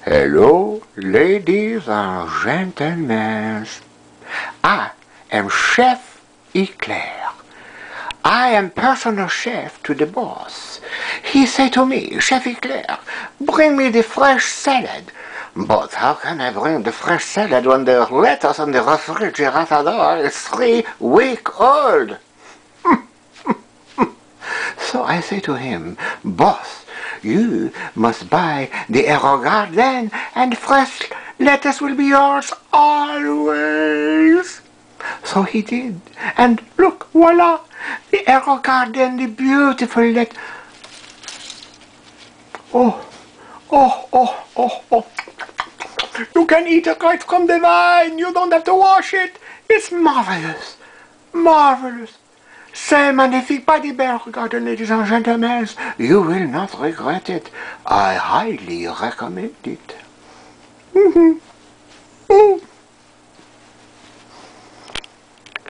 Hello, ladies and gentlemen. I am Chef E.Claire. I am personal chef to the boss. He said to me, Chef E.Claire, bring me the fresh salad. But how can I bring the fresh salad when the lettuce on the refrigerator is 3 weeks old? So I say to him, boss, you must buy the Aerogarden and fresh lettuce will be yours always. So he did. And look, voila, the Aerogarden, the beautiful lettuce. Oh, oh, oh, oh, oh. You can eat it right from the vine. You don't have to wash it. It's marvelous. Marvelous. C'est magnifique by the Aerogarden, ladies and gentlemen. You will not regret it. I highly recommend it.